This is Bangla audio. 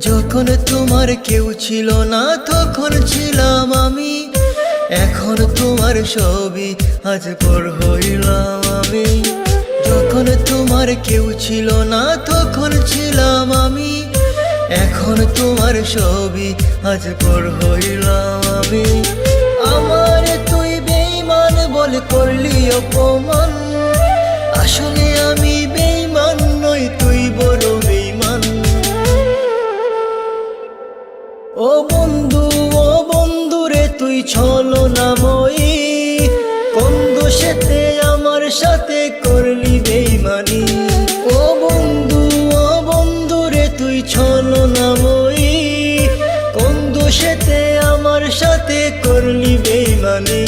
যখন তোমার কেউ ছিল না তখন ছিলাম আমি, এখন তোমার সবই আজ পর হইলাম আমি। যখন তোমার কেউ ছিল না তখন ছিলাম আমি, এখন তোমার সবই আজ পর হইলাম আমি। আমার তুই বেঈমান বলে করলি অপমান, আসলে আমি বেঈমান নই, তুই বড় বেঈমান। ও বন্ধু রে তুই ছলনাময়ী, কোন দোষেতে আমার সাথে করলি বেঈমানি। ও বন্ধু রে তুই ছলনাময়ী, কোন দোষেতে আমার সাথে করলি বেঈমানি।